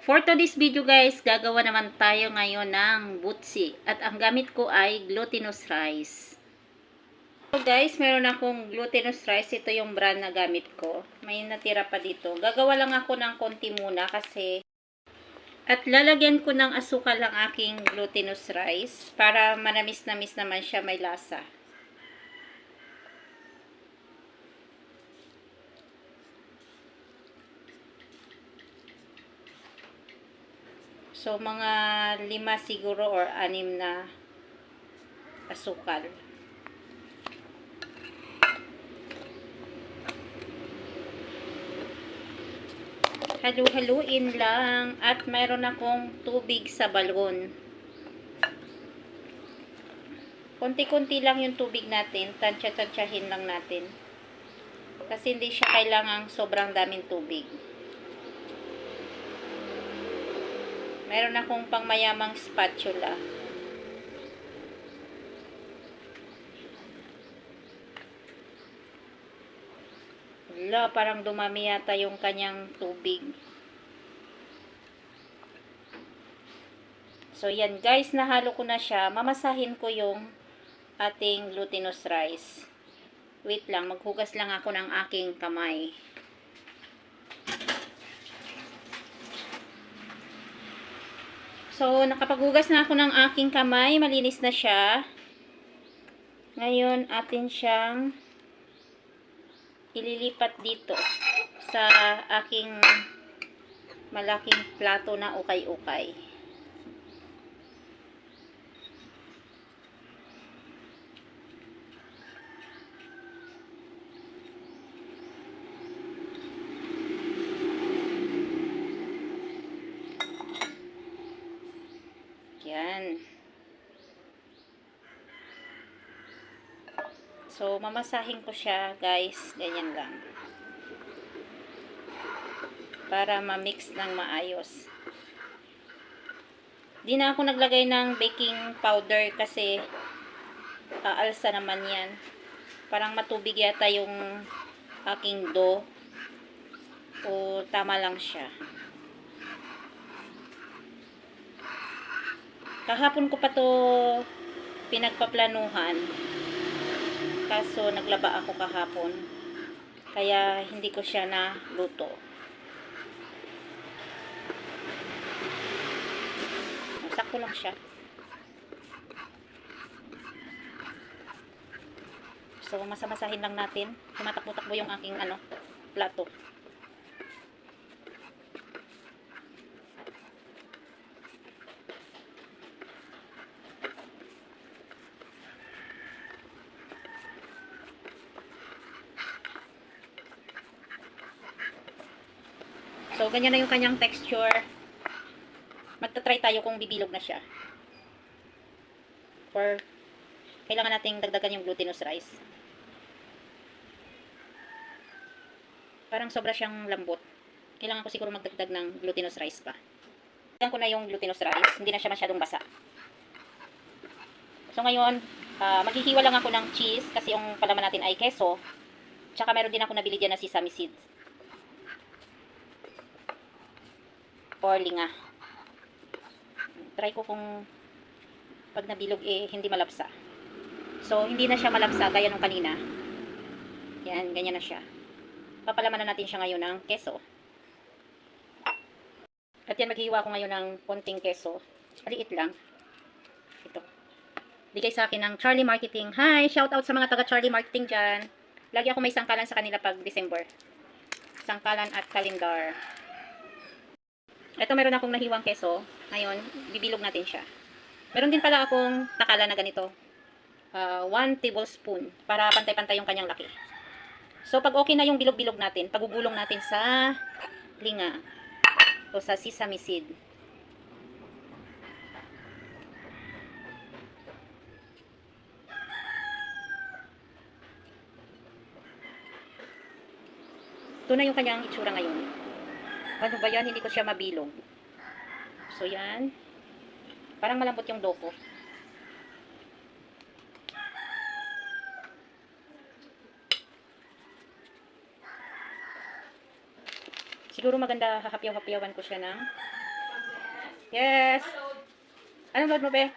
For today's video guys, gagawa naman tayo ngayon ng butsi. At ang gamit ko ay glutinous rice. So guys, meron akong glutinous rice. Ito yung brand na gamit ko. May natira pa dito. Gagawa lang ako ng konti muna kasi at lalagyan ko ng asukal ang aking glutinous rice para manamis-namis naman siya, may lasa. So, mga 5 siguro or 6 na asukal. Halu-haluin lang at mayroon akong tubig sa balon. Konti-konti lang yung tubig natin. Tansya-tansyahin lang natin. Kasi hindi siya kailangang sobrang daming tubig. Meron akong pangmayamang spatula. Wala, parang dumami yata yung kanyang tubig. So, yan guys, nahalo ko na siya. Mamasahin ko yung ating glutinous rice. Wait lang, maghugas lang ako ng aking kamay. So, nakapaghugas na ako ng aking kamay. Malinis na siya. Ngayon, atin siyang ililipat dito sa aking malaking plato na ukay-ukay. Yan. So, mamasahin ko siya, guys. Ganyan lang. Para ma-mix ng maayos. Di na ako naglagay ng baking powder kasi aalsa naman yan. Parang matubig yata yung aking dough. O tama lang siya. Kahapon ko pa to pinagpaplanuhan. Kaso naglaba ako kahapon. Kaya hindi ko siya na luto. Sakto lang siya. So masamasahin lang natin. Tumatakbo-takbo yung aking plato. So, ganyan na yung kanyang texture. Magta-try tayo kung bibilog na siya. Or, kailangan nating dagdagan yung glutinous rice. Parang sobra siyang lambot. Kailangan ko siguro magdagdag ng glutinous rice pa. Dagdagan ko na yung glutinous rice. Hindi na siya masyadong basa. So, ngayon, maghihiwa lang ako ng cheese kasi yung palaman natin ay keso. Tsaka meron din ako nabili dyan na sesame seeds. Or linga. Try ko kung pag nabilog hindi malapsa. So, hindi na siya malapsa gaya nung kanina. Yan, ganyan na siya. Papalamanan natin siya ngayon ng keso. At yan, maghihiwa ko ngayon ng konting keso. Maliit lang. Ito. Bigay sa akin ng Charlie Marketing. Hi! Shout out sa mga taga Charlie Marketing dyan. Lagi ako may sangkalan sa kanila pag December. Sangkalan at kalendar. Ito, meron akong nahiwang keso. Ngayon, bibilog natin siya. Meron din pala akong takala na ganito. 1 tablespoon para pantay-pantay yung kanyang laki. So, pag okay na yung bilog-bilog natin, pagugulong natin sa linga o sa sesame seed. Ito na yung kanyang itsura ngayon. Ano ba yan? Hindi ko siya mabilog. So, yan. Parang malambot yung dough ko. Siguro maganda hahapyaw-hapyawan ko siya ng Yes. Anong load mo, be?